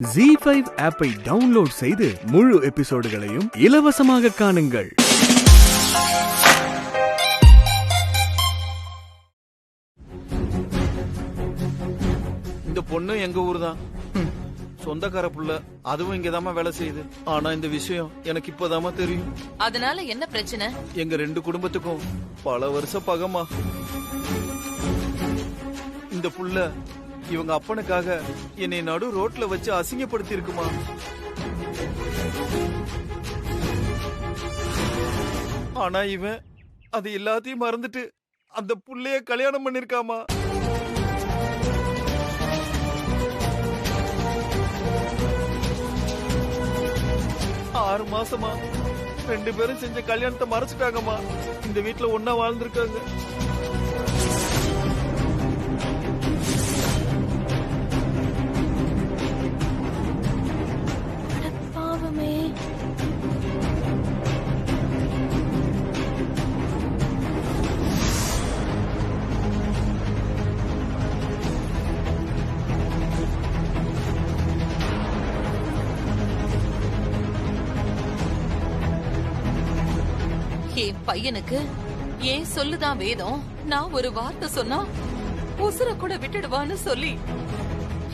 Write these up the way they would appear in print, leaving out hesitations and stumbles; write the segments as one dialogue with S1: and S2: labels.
S1: ZEE5 ஆப்பை download செய்து முழு எபிசோடுகளையும் இலவசமாக காணுங்கள்.
S2: இந்த பொண்ணு எங்க ஊர் தான், சொந்தக்கார புள்ள. அதுவும் இங்கதாமா வேலை செய்யுது. ஆனா இந்த விஷயம் எனக்கு இப்பதாமா தெரியும்.
S3: அதனால என்ன பிரச்சனை?
S2: எங்க ரெண்டு குடும்பத்துக்கும் பல வருஷ பகமா. இந்த புள்ள இவங்க அப்பனுக்காக என்னை நடு ரோட்ல வச்சு அசிங்கப்படுத்தி இருக்குமா. ஆனா இவன் அது எல்லாத்தையும் மறந்துட்டு அந்த புள்ளைய கல்யாணம் பண்ணிருக்காமா. ஆறு மாசமா ரெண்டு பேரும் செஞ்ச கல்யாணத்தை மறைச்சிட்டாங்கம்மா. இந்த வீட்டுல ஒன்னா வாழ்ந்திருக்காங்க.
S3: பாவமே. என் பையனுக்கு ஏன் சொல்லுதான் வேதம். நான் ஒரு வார்த்தை சொன்னா உசுர கூட விட்டுடுவான்னு சொல்லி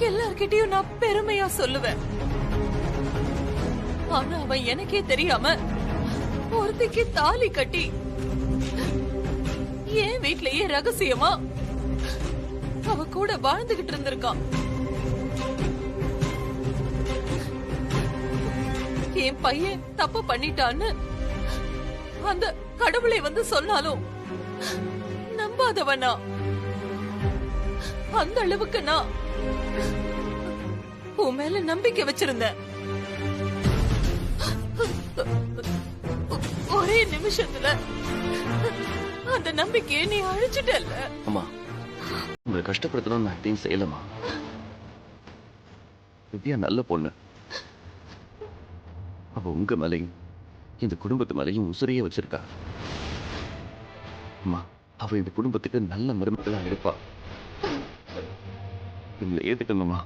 S3: எல்லார்கிட்டயும் நான் பெருமையா சொல்லுவேன். ஆனா அவன் எனக்கே தெரியாம ஒருத்திக்கு தாலி கட்டி என் வீட்லயே ரகசியமா அவ கூட வாழ்ந்துகிட்டு இருந்திருக்கான். என் பையன் தப்பு பண்ணிட்டான்னு அந்த கடவுளை வந்து சொன்னாலும் நம்பாதவனா. அந்த அளவுக்கு நான் உன் மேல நம்பிக்கை வச்சிருந்தேன். ஒரே நிமிஷத்துல அந்த நம்பிக்கையை நீ அழிச்சிட்டல்ல.
S4: அம்மா, உங்களை கஷ்டப்படுத்தணும் நான் எதையும் செய்யலமா. வித்யா நல்ல பொண்ணு. அவ உங்க மேலையும் இந்த குடும்பத்து மேலையும் உசுரையே வச்சிருக்கா. அம்மா, அவ இந்த குடும்பத்துக்கு நல்ல மருமகளா இருப்பா. உங்களை ஏத்துக்கணுமா?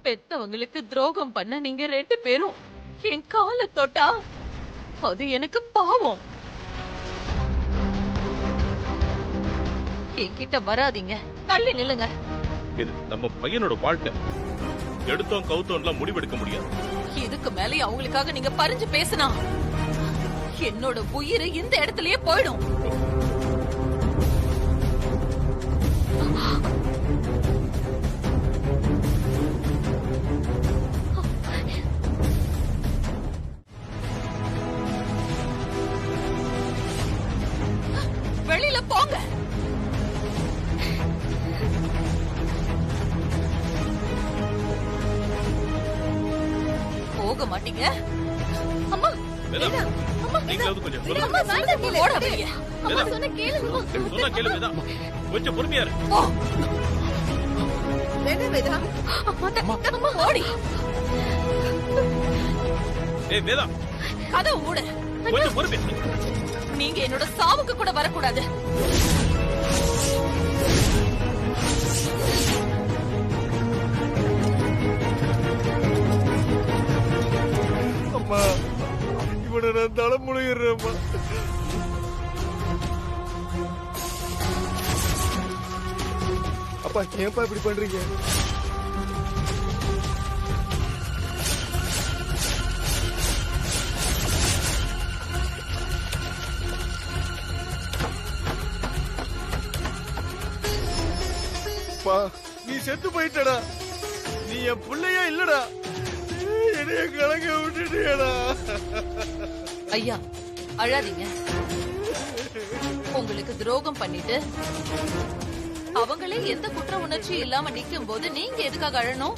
S3: பெத்தவங்களுக்கு துரோகம் பண்ண நீங்க ரெண்டு பேரும் என் கால தொட்டா அது எனக்கு பாவம். என்கிட்ட வராதீங்க, தள்ளி நில்லுங்க.
S5: இது நம்ம பையனோட வாழ்க்கை. எடுத்தோம் கவுத்தோம்லாம் முடிவெடுக்க முடியாது.
S3: இதுக்கு மேலே அவங்களுக்காக நீங்க பறிஞ்சு பேசினா என்னோட உயிர் இந்த இடத்துலயே போயிடும். வெளியில போங்க. போக மாட்டீங்க. அம்மா,
S5: வேதா,
S3: அம்மா,
S5: நீங்களாவது கொஞ்சம் சொல்லுங்க.
S3: அம்மா, வேண்டாம், நீ போடா வெளிய. அம்மா சொன்ன கேளுங்க.
S5: சொன்னா கேளு வேதா. கொஞ்சம் பொறுமையா இரு.
S3: வேதா, அம்மா ஓடி.
S5: ஏய் வேதா,
S3: கதவு மூடு.
S5: கொஞ்சம் பொறுமையா.
S3: நீங்க என்னோட சாவுக்கு கூட வரக்கூடாது.
S2: அம்மா, இவனை நான் தலைமுழுகிறேம்மா. அப்பா, ஏன்பா இப்படி பண்றீங்க? அப்பா, நீ செத்து போயிட்டடா. நீ என் பிள்ளையா இல்லடா. என்னைய கலங்க விட்டுட்டியடா.
S3: ஐயா, அழாதீங்க. உங்களுக்கு துரோகம் பண்ணிட்டு அவங்களே எந்த குற்ற உணர்ச்சி இல்லாம நிக்கும் போது நீங்க எதுக்காக அழணும்?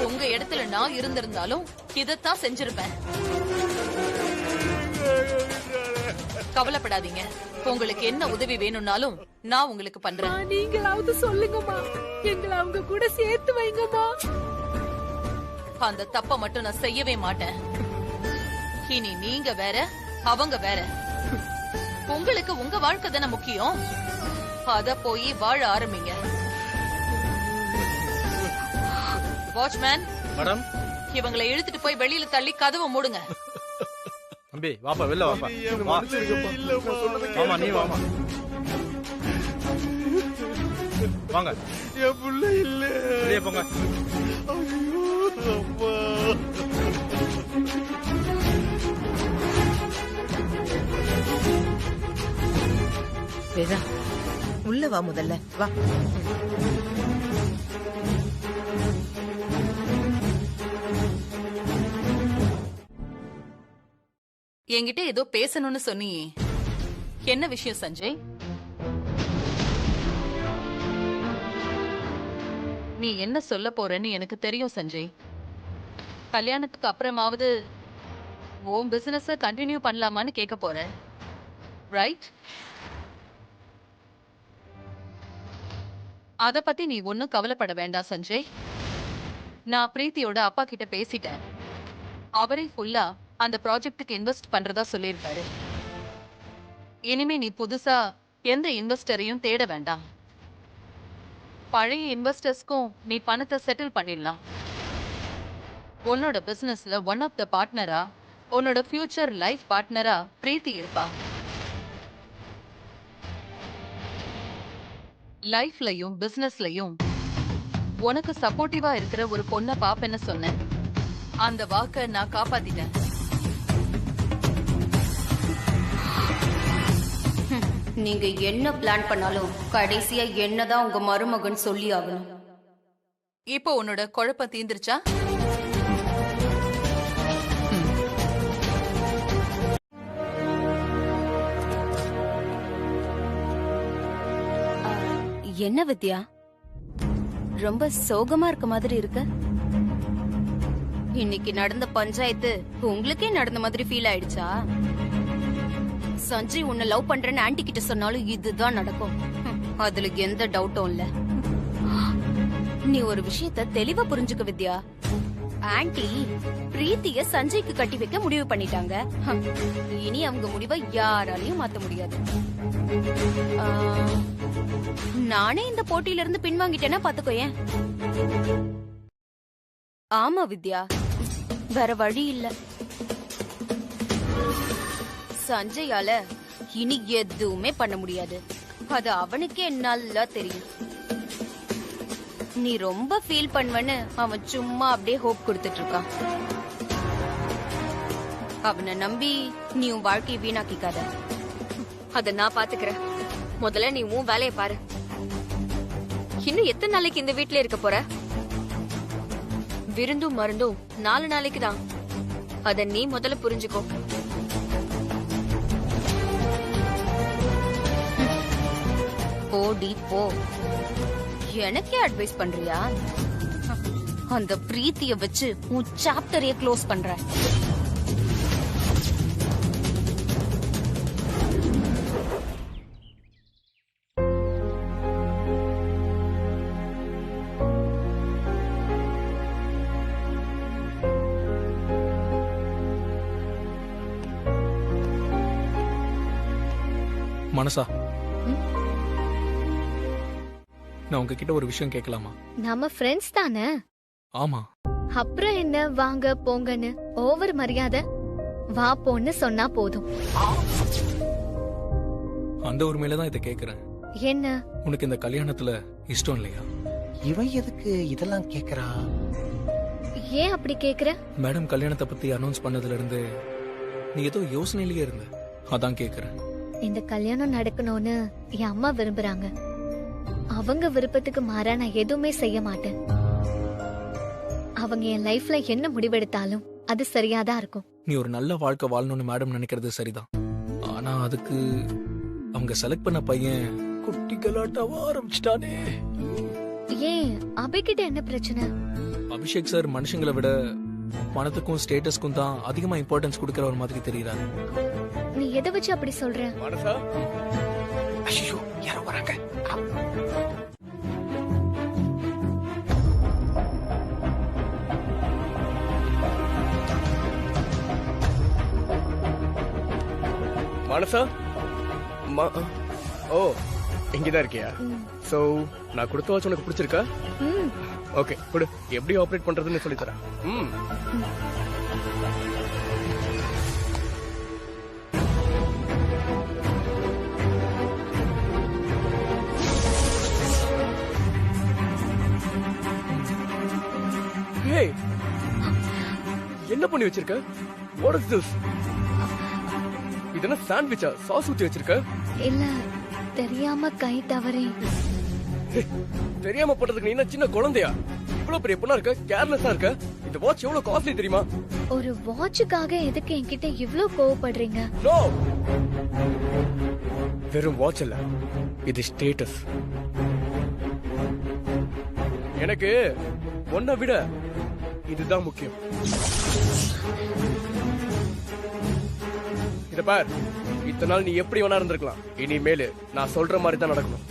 S3: உங்க இடத்துல நான் இருந்திருந்தாலும் இதத்தான் செஞ்சிருப்பேன். கவலைப்படாதீங்க. உங்களுக்கு என்ன உதவி வேணும்னாலும் நான் உங்களுக்கு பண்றேன்.
S6: நீங்களாவது சொல்லுங்கம்மா, எங்களை அவங்க கூட சேர்த்து வைங்கம்மா.
S3: அந்த தப்ப மட்டும் நான் செய்யவே மாட்டேன். இனி நீங்க வேற, அவங்க வேற. உங்களுக்கு உங்க வாழ்க்கை தானே முக்கியம். அத போய் வாழ ஆரம்பிங்க. வாட்ச்மேன்
S7: மேடம்,
S3: இவங்களை இழுத்துட்டு போய் வெளியில தள்ளி கதவை மூடுங்க.
S7: தம்பி வாப்பா, வெளில வாப்பா. வா. ஆமா, நீ வாமா. வாங்க,
S2: என் புள்ள இல்ல.
S7: வெளியே போங்க.
S2: ஐயோ, அம்மா.
S8: வேதா, உள்ள வா, முதல்ல வா.
S3: என்கிட்ட ஏதோ பேசணும்னு சொன்னியே, என்ன விஷயம் சஞ்சய்? நீ என்ன சொல்ல போறன்னு எனக்கு தெரியும் சஞ்சய். கல்யாணத்துக்கு அப்புறமாவது உன் பிசினஸ கண்டினியூ பண்ணலாமான்னு கேட்க போற, ரைட்? அத பத்தி நீ ஒன்னும் கவலைப்பட வேண்டாம் சஞ்சய். நான் பிரீத்தியோட அப்பா கிட்ட பேசிட்டேன். அவரே ஃபுல்லா அந்த ப்ராஜெக்ட்டுக்கு இன்வெஸ்ட் பண்றதா சொல்லியிருக்காரு. இனிமே நீ புதுசா எந்த இன்வெஸ்டரையும் தேட வேண்டாம். பழைய இன்வெஸ்டர்ஸ்க்கும் நீ பணத்தை செட்டில் பண்ணிடலாம். உன்னோட பிசினஸ்ல ஒன் ஆஃப் த பார்ட்னரா, உன்னோட ஃபியூச்சர் லைஃப் பார்ட்னரா பிரீத்தி இருப்பா. லைஃப்லயும் பிசினஸ்லயும் உனக்கு சப்போர்ட்டிவா இருக்கிற ஒரு பொண்ணை பாப்பேன்னு சொன்னேன். அந்த வாக்க நான் காப்பாத்திட்டேன்.
S9: நீங்க என்ன பிளான் பண்ணாலும் கடைசியா என்னதான் உங்க மருமகன் சொல்லி ஆகணும்.
S3: இப்போ உன்னோட குழப்பம் தீந்துருச்சா?
S9: என்ன வித்யா, ரொம்ப சோகமா இருக்க மாதிரி இருக்கு. இன்னைக்கு நடந்த பஞ்சாயத்து உங்களுக்கே நடந்த மாதிரி ஃபீல் ஆயிடுச்சா? சஞ்சய் உன்னை லவ் பண்றேன்னு ஆன்டி கிட்ட சொன்னாலும் இதுதான் நடக்கும். அதுல எந்த டவுட்டும் இல்ல. நீ ஒரு விஷயத்த தெளிவா புரிஞ்சுக்க வித்யா. ஆன்டி பிரீத்திய சஞ்சய்க்கு கட்டி வைக்க முடிவு பண்ணிட்டாங்க. இனி அவங்க முடிவை யாராலையும் மாத்த முடியாது. நானே இந்த போட்டியில இருந்து பின்வாங்கிட்டேன்னா பாத்துக்கோயேன். ஆமா வித்யா, வேற வழி இல்ல. சஞ்சயால இனி எதுவுமே பண்ண முடியாது. அது அவனுக்கே நல்லா தெரியும். நீ ரொம்ப ஃபீல் பண்ணுவன்னு அவன் சும்மா அப்படியே ஹோப் கொடுத்துட்டு இருக்கான். அவனை நம்பி நீ உன் வாழ்க்கையை வீணாக்கிக்காத.
S10: அத நான் பாத்துக்கிறேன். முதல்ல நீ உன் வேலையை பாரு. இன்னும் எத்தனை நாளைக்கு இந்த வீட்ல இருக்க போற? விருந்தும் மருந்தும் 4 நாளைக்கு தான். அத நீ முதல்ல புரிஞ்சுக்கோ.
S9: போடி போ. எனக்கே அட்வைஸ் பண்றியா? அந்த பிரீத்திய வச்சு உன் சாப்டரையே க்ளோஸ் பண்ற.
S11: மனசா, நான் உங்ககிட்ட ஒரு விஷயம் கேட்கலாமா?
S6: நம்ம ஃப்ரெண்ட்ஸ் தானே.
S11: ஆமா.
S6: அப்புறம் என்ன வாங்க போங்கன்னு ஓவர் மரியாதை? வா போன்னு சொன்னா போதும்.
S11: அந்த ஒரு மேலதான் இதை கேக்குறேன்.
S6: என்ன?
S11: உனக்கு இந்த கல்யாணத்துல இஷ்டம் இல்லையா?
S12: இவன் எதுக்கு இதெல்லாம் கேக்குறா?
S6: ஏன் அப்படி கேக்குற?
S11: மேடம் கல்யாணத்தை பத்தி அனௌன்ஸ் பண்ணதுல இருந்து நீ ஏதோ யோசனையிலேயே இருந்த, அதான் கேக்குறேன்.
S6: இந்த கல்யாணம் நடக்கணும்னு என் அம்மா விரும்புறாங்க. அவங்க விருப்பத்துக்கு மாறா நான் எதுவுமே செய்ய மாட்டேன். அவங்க என் லைஃப்ல என்ன முடிவெடுத்தாலும் அது சரியாதான் இருக்கும்.
S11: நீ ஒரு நல்ல வாழ்க்கை வாழணும்னு மேடம் நினைக்கிறது சரிதான். ஆனா அதுக்கு அவங்க செலக்ட் பண்ண பையன் குட்டி கலாட்டாவா ஆரம்பிச்சிட்டானே.
S6: ஏன் அபிகிட்ட என்ன பிரச்சனை?
S11: அபிஷேக் சார் மனுஷங்களை விட பணத்துக்கும் ஸ்டேட்டஸ்க்கும் தான் அதிகமா இம்பார்ட்டன்ஸ் கொடுக்கிற ஒரு மாதிரி தெரியுறாரு.
S6: நீ எதை வச்சு அப்படி சொல்ற?
S12: மனசா, ஐயோ யாரோ வராங்க.
S7: மனசா,
S13: ஓ இங்கதான் இருக்கியா? சோ நான் கொடுத்த வாட்ச் உனக்கு பிடிச்சிருக்கா? ஓகே கொடு, எப்படி ஆபரேட் பண்றதுன்னு சொல்லி தரேன். Hey, என்ன பண்ணி வச்சிருக்க? What is this? இது என்ன சாண்ட்விச்சா? சாஸ் ஊத்தி வச்சிருக்க?
S6: இல்ல, தெரியாம கை தவறி.
S13: தெரியாம போட்டதுக்கு நீ என்ன சின்ன குழந்தையா? இவ்வளவு பெரிய பொண்ணா இருக்க, கேர்லெஸ்ஸா இருக்க. இந்த வாட்ச் எவ்வளவு காஸ்ட்லி தெரியுமா?
S6: ஒரு வாட்சுக்காக எதுக்கு என்கிட்ட இவ்ளோ கோவப்படுறீங்க?
S13: நோ, வெறும் வாட்ச் இல்ல, இது ஸ்டேட்டஸ். எனக்கு ஒன்ன விட இதுதான் முக்கியம். இத பார், இத்தனை நாள் நீ எப்படி வேணா இருந்திருக்கலாம். இனிமேல் நான் சொல்ற மாதிரி தான் நடக்கணும்.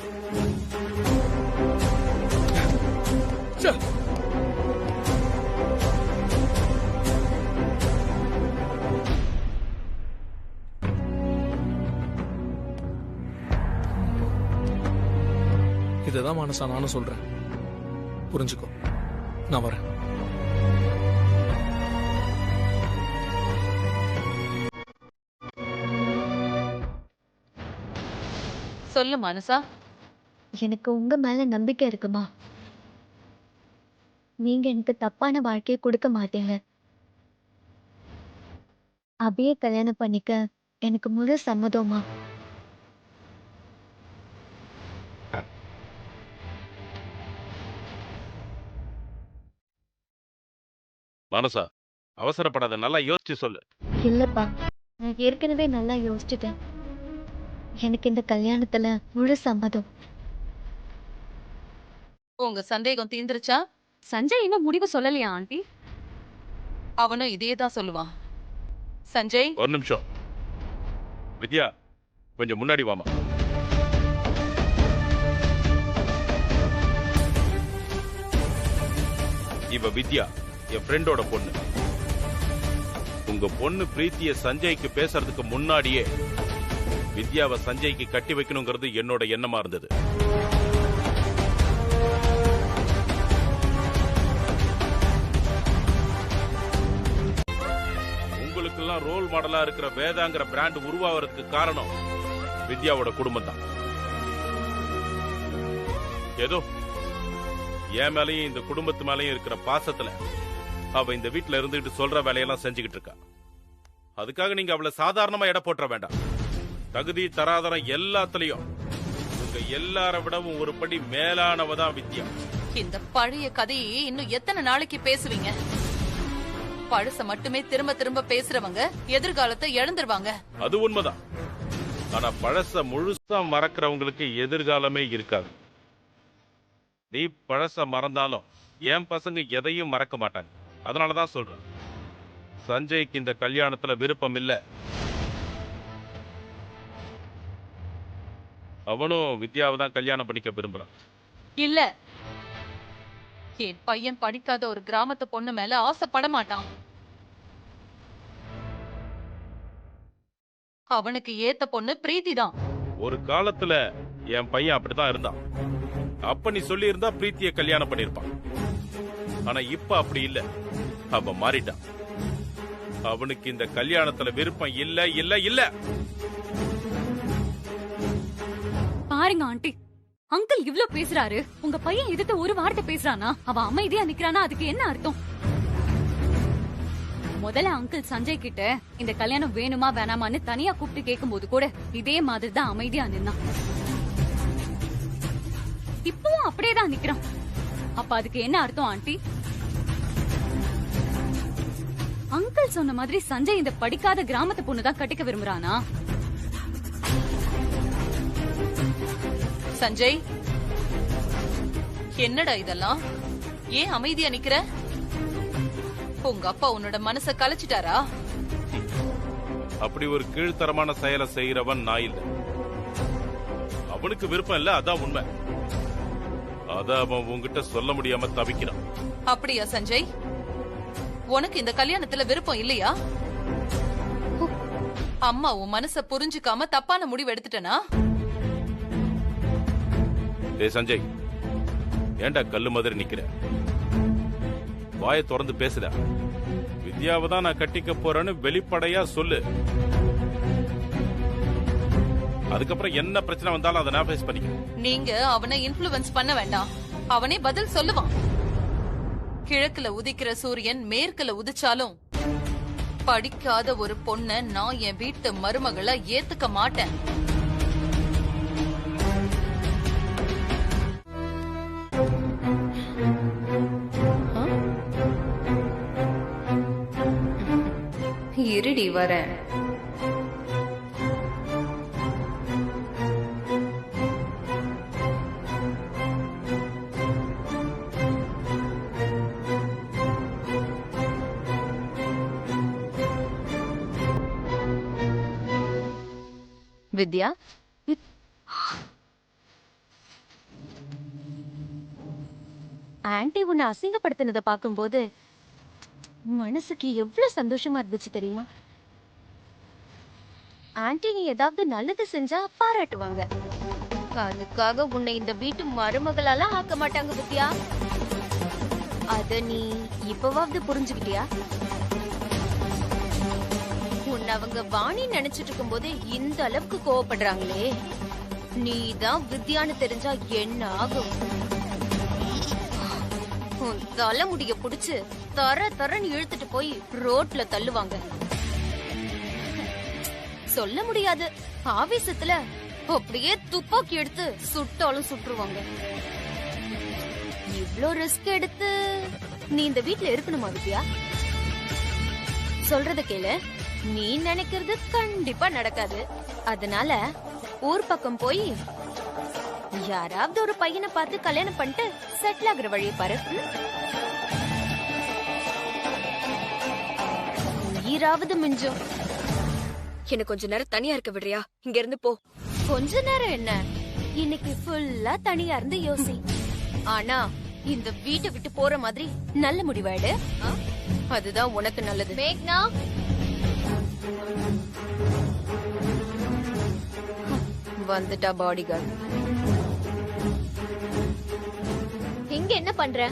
S11: இதுதான் மனசா நானும் சொல்றேன். புரிஞ்சுக்கோ, நான் வரேன்.
S3: சொல்லு மனசா.
S6: எனக்கு உங்க மேல நம்பிக்கை இருக்குமா? நீங்க எனக்கு தப்பான வாழ்க்கையை கொடுக்க மாட்டீங்க. அபியை கல்யாணம் பண்ணிக்க எனக்கு முழு சம்மதமா?
S5: மனசா, அவசரப்படாத, நல்லா யோசிச்சு சொல்லு.
S6: இல்லப்பா, நான் ஏற்கனவே நல்லா யோசிச்சுட்டேன். எனக்கு இந்த கல்யாணத்துல முழு சம்மதம்.
S3: உங்க சந்தேகம் தீந்துருச்சா?
S10: சஞ்சய் இன்னும் முடிவு சொல்லலையா ஆண்டி?
S3: அவனும் இதே தான் சொல்லுவான். சஞ்சய்,
S5: ஒரு நிமிஷம். வித்யா, கொஞ்சம் முன்னாடி வாமா. இவ வித்யா, என் ஃப்ரெண்டோட பொண்ணு. உங்க பொண்ணு பிரீத்திய சஞ்சய்க்கு பேசுறதுக்கு முன்னாடியே வித்யாவை சஞ்சய்க்கு கட்டி வைக்கணுங்கிறது என்னோட எண்ணமா இருந்தது. உங்களுக்கெல்லாம் ரோல் மாடலா இருக்கிற வேதாங்கிற பிராண்ட் உருவாகிறதுக்கு காரணம் வித்யாவோட குடும்பம் தான். ஏதோ என் மேலையும் இந்த குடும்பத்து மேலையும் இருக்கிற பாசத்துல அவ இந்த வீட்டுல இருந்துகிட்டு சொல்ற வேலையெல்லாம் செஞ்சுக்கிட்டு இருக்கா. அதுக்காக நீங்க அவளை சாதாரணமா எடை போட்டுற வேண்டாம். தகுதி தராதரம் எல்லாத்துலயும் உங்க எல்லார விடவும் ஒரு படி மேலானவதான் வித்யா.
S3: இந்த பழைய கதையை இன்னும் எத்தனை நாளைக்கு பேசுவீங்க? பழச மட்டுமே திரும்ப திரும்ப பேசுறவங்க எதிர்காலத்தை இழந்துருவாங்க.
S5: அது உண்மைதான். ஆனா பழச முழுசா மறக்கிறவங்களுக்கு எதிர்காலமே இருக்காது. நீ பழச மறந்தாலும் என் பசங்க எதையும் மறக்க மாட்டாங்க. அதனாலதான் சொல்றேன், சஞ்சய்க்கு இந்த கல்யாணத்துல விருப்பம் இல்ல. அவனும் வித்யாவை தான் கல்யாணம் பண்ணிக்க விரும்புறான்.
S3: இல்ல, என் பையன் படிக்காத ஒரு கிராமத்து பொண்ணு மேல ஆசைப்பட மாட்டான். அவனுக்கு ஏத்த பொண்ணு பிரீத்தி தான்.
S5: ஒரு காலத்துல என் பையன் அப்படிதான் இருந்தான். அப்ப நீ சொல்லி இருந்தா பிரீத்திய கல்யாணம் பண்ணிருப்பான். ஆனா இப்ப அப்படி இல்ல, அவ மாறிட்டான். அவனுக்கு இந்த கல்யாணத்துல விருப்பம் இல்ல இல்ல இல்ல.
S10: பாருங்க ஆண்டி, அங்கிள் இவ்ளோ பேசுறாரு, உங்க பையன் எதிர்த்து ஒரு வார்த்தை பேசுறானா? அவ அமைதியா நிக்கிறானா? அதுக்கு என்ன அர்த்தம்? முதல்ல அங்கிள் சஞ்சய் கிட்ட இந்த கல்யாணம் வேணுமா வேணாமான்னு தனியா கூப்பிட்டு கேட்கும் போது கூட இதே மாதிரி தான் அமைதியா நின்னான். இப்பவும் அப்படியேதான் நிக்கிறான். அப்ப அதுக்கு என்ன அர்த்தம் ஆண்டி? அங்கிள் சொன்ன மாதிரி சஞ்சய் இந்த படிக்காத கிராமத்து பொண்ணுதான் கட்டிக்க விரும்புறானா?
S3: சஞ்சய், என்னடா இதெல்லாம்? ஏன் அமைதியா நிக்கிற? உங்க அப்பா உன்னோட மனச கலைச்சிட்டாரா?
S5: அப்படி ஒரு கீழ்த்தரமான செயலை செய்யறவன் நான் இல்ல. அவனுக்கு விருப்பம் இல்ல, அதான் உண்மை. அத அவன் உன்கிட்ட சொல்ல முடியாம தவிக்கிறான்.
S3: அப்படியா சஞ்சய்? உனக்கு இந்த கல்யாணத்துல விருப்பம் இல்லையா? அம்மா உன் மனச புரிஞ்சுக்காம தப்பான முடிவு எடுத்துட்டனா?
S5: டேய் சஞ்சய், ஏன்டா கல்லு மாதிரி நிக்கிற? வாயை திறந்து பேசுடா. வித்யாவை தான் நான் கட்டிக்க போறேன்னு வெளிப்படையா சொல்லு. அதுக்கப்புறம் என்ன பிரச்சனை வந்தாலும் அதை நான் ஃபேஸ் பண்ணிக்கிறேன்.
S3: நீங்க அவனை இன்ஃப்ளூயன்ஸ் பண்ண வேண்டாம். அவனே பதில் சொல்லுவான். கிழக்குல உதிக்கிற சூரியன் மேற்குல உதிச்சாலும் படிக்காத ஒரு பொண்ண நான் என் வீட்டு மருமகளை ஏத்துக்க மாட்டேன்.
S10: இருடி வரேன்.
S9: வித்யா, ஆன்ட்டி உன்னை அசிங்கப்படுத்தினதை பார்க்கும்போது மனசுக்கு எவ்வளவு சந்தோஷமா இருந்துச்சு தெரியுமா? ஆன்ட்டி நீ ஏதாவது நல்லது செஞ்சா பாராட்டுவாங்க. அதுக்காக உன்னை இந்த வீட்டு மருமகளால ஆக்க மாட்டாங்க வித்யா. அத நீ இப்பவாவது புரிஞ்சுக்கிட்டியா? உன்னை அவங்க வாணி நினைச்சிட்டு இருக்கும் போது இந்த அளவுக்கு கோவப்படுறாங்களே, நீதான் வித்யான்னு தெரிஞ்சா என்ன ஆகும்? உன் தலைமுடிய புடிச்சு தரன்னு இழுத்துட்டு போய் ரோட்ல தள்ளுவாங்க. சொல்ல முடியாது, ஆவேசத்துல அப்படியே துப்பாக்கி எடுத்து சுட்டாலும் சுட்டுருவாங்க. இவ்ளோ ரிஸ்க் எடுத்து நீ இந்த வீட்ல இருக்கணுமா வித்யா? சொல்றத கேளு, நீ நினைக்கிறது கண்டிப்பா நடக்காது. அதனால ஊர் பக்கம் போய் யாராவது ஒரு பையனை பார்த்து கல்யாணம் பண்ணிட்டு செட்டில் ஆகுற வழியை பாரு. உயிராவது மிஞ்சும்.
S10: எனக்கு கொஞ்ச நேரம் தனியா இருக்க விடுறியா? இங்க இருந்து போ.
S9: கொஞ்ச நேரம் என்ன, இன்னைக்கு ஃபுல்லா தனியா இருந்து யோசி. ஆனா இந்த வீட்டை விட்டு போற மாதிரி நல்ல முடிவாயிடு. அதுதான் உனக்கு நல்லது. மேக்னா, வந்துட்டா பாடிகார்ட்.
S6: இங்க என்ன பண்ற?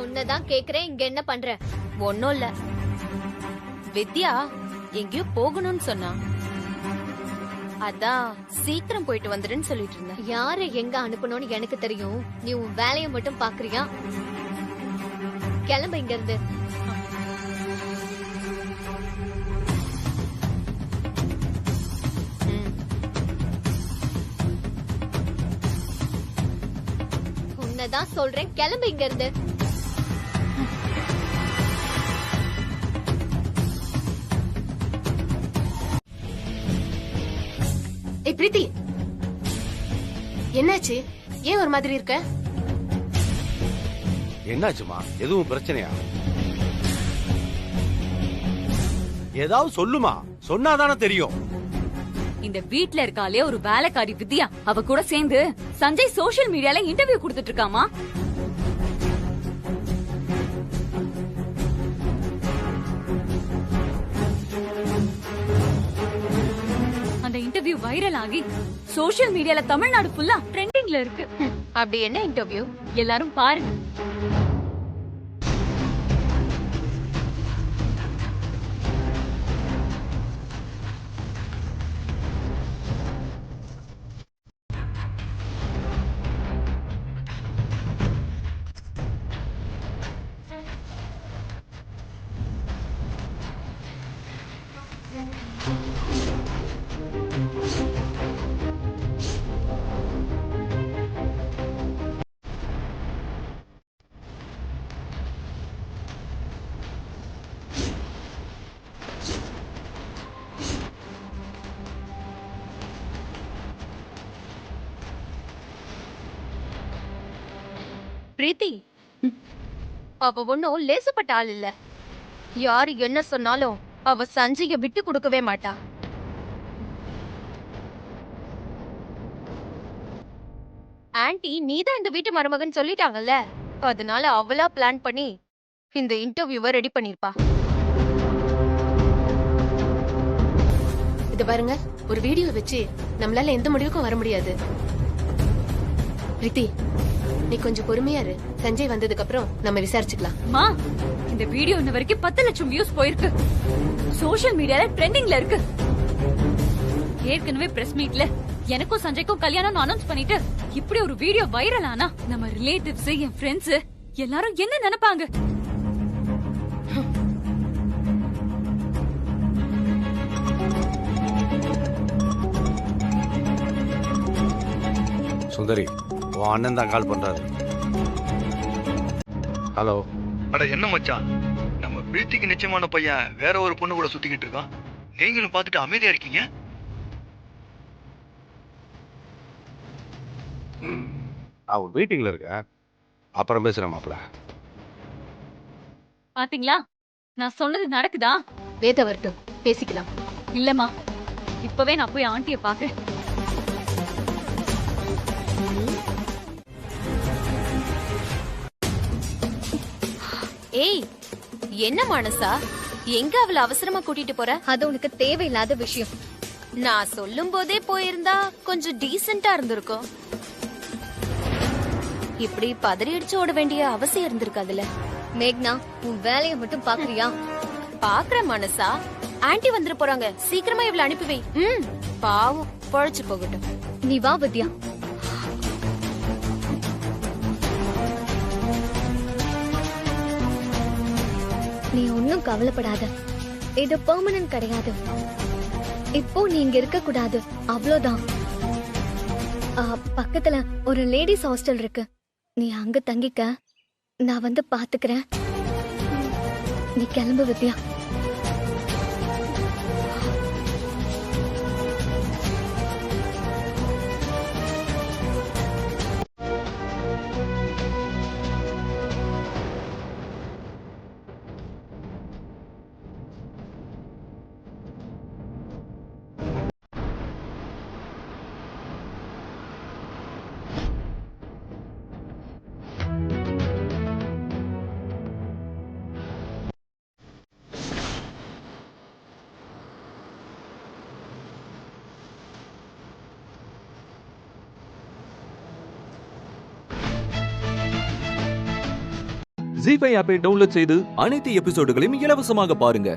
S6: உன்னதான் கேக்குறேன், இங்க என்ன பண்ற?
S9: ஒன்னும் இல்ல, வித்யா எங்கேயோ போகணும்னு சொன்னா, அதான் சீக்கிரம் போயிட்டு வந்துடுன்னு சொல்லிட்டு இருந்தேன்.
S6: யாரை எங்க அனுப்பணும்னு எனக்கு தெரியும். நீ உன் வேலையை மட்டும் பாக்குறியா? கிளம்ப இங்க இருந்து. உன்னதான் சொல்றேன், கிளம்ப இங்க இருந்து.
S14: ஏய் பிரீத்தி, என்னாச்சு? ஏன் ஒரு மாதிரி இருக்க?
S15: என்னாச்சுமா? எதுவும் பிரச்சனையா? ஏதாவது சொல்லுமா, சொன்னாதானே தெரியும்.
S16: இந்த வீட்ல இருக்காளே ஒரு வேலைக்காரி வித்யா, அவ கூட சேர்ந்து சஞ்சய் சோஷியல் மீடியால இன்டர்வியூ கொடுத்துட்டு இருக்காமா. அந்த இன்டர்வியூ வைரல் ஆகி சோஷியல் மீடியால தமிழ்நாடு ஃபுல்லா ட்ரெண்டிங்ல இருக்கு.
S9: அப்படி என்ன இன்டர்வியூ?
S16: எல்லாரும் பாருங்க.
S9: பிரீத்தி, அவ ஒன்னும் லேசுப்பட்ட ஆள் இல்ல. யாரு என்ன சொன்னாலும் அவ சஞ்சய விட்டு கொடுக்கவே மாட்டா. ஆன்ட்டி நீதான் இந்த வீட்டு மருமகன் சொல்லிட்டாங்கல்ல, அதனால அவளா பிளான் பண்ணி இந்த இன்டர்வியூவை ரெடி பண்ணிருப்பா.
S14: இத பாருங்க, ஒரு வீடியோ வச்சு நம்மளால எந்த முடிவுக்கும் வர முடியாது. பிரீத்தி, நீ கொஞ்சம் பொறுமையா இரு. சஞ்சய் வந்ததுக்கு அப்புறம் நம்ம விசாரிச்சுக்கலாம்.
S16: மா, இந்த வீடியோ இன்ன வரைக்கும் 10 லட்சம் வியூஸ் போயிருக்கு. சோஷியல் மீடியால ட்ரெண்டிங்ல இருக்கு. ஏற்கனவே பிரஸ் மீட்ல எனக்கும் சஞ்சய்க்கும் கல்யாணம் அனௌன்ஸ் பண்ணிட்டு இப்படி ஒரு வீடியோ வைரல் ஆனா நம்ம ரிலேட்டிவ்ஸ், என் ஃப்ரெண்ட்ஸ் எல்லாரும் என்ன நினைப்பாங்க?
S15: சுந்தரி, உன் அண்ணன் தான் கால் பண்றாரு. ஹலோ.
S17: அட என்ன மச்சான், நம்ம பிரீத்திக்கு நிச்சயமான பையன் வேற ஒரு பொண்ணு கூட சுத்திக்கிட்டு இருக்கான். நீங்களும் பார்த்துட்டு அமைதியா இருக்கீங்க.
S15: அவன் மீட்டிங்ல இருக்க, அப்புறம் பேசுறேன் மாப்ள.
S16: பாத்தீங்களா, நான் சொன்னது நடக்குதா?
S14: வேத வரட்டும், பேசிக்கலாம்.
S16: இல்லம்மா, இப்பவே நான் போய் ஆண்டிய பாக்குறேன்.
S9: ஏய், என்ன மனசா, எங்க அவளை அவசரமா கூட்டிட்டு போற?
S6: அது உனக்கு தேவையில்லாத விஷயம்.
S9: நான் சொல்லும் போதே போயிருந்தா கொஞ்சம் டீசென்ட்டா இருந்திருக்கும். இப்படி பதறி அடிச்சு ஓட வேண்டிய அவசியம் இருந்திருக்காதுல.
S6: மேக்னா, உன் வேலையை மட்டும் பாக்குறியா?
S9: பாக்குற மனசா, ஆன்ட்டி வந்துட போறாங்க. சீக்கிரமா இவளை அனுப்பி வை. பாவம், பொழைச்சு போகட்டும்.
S6: நீ வா வித்யா. நீ ஒன்னும் கவலைப்படாத. இது பெர்மனன்ட் கிடையாது. இப்போ நீ இங்க இருக்க கூடாது, அவ்வளவுதான். பக்கத்துல ஒரு லேடிஸ் ஹாஸ்டல் இருக்கு, நீ அங்க தங்கிக்க. நான் வந்து பாத்துக்கிறேன். நீ கிளம்பு வித்யா.
S18: ஜீ5 ஆப்பை டவுன்லோட் செய்து அனைத்து எபிசோடுகளையும் இலவசமாக பாருங்க.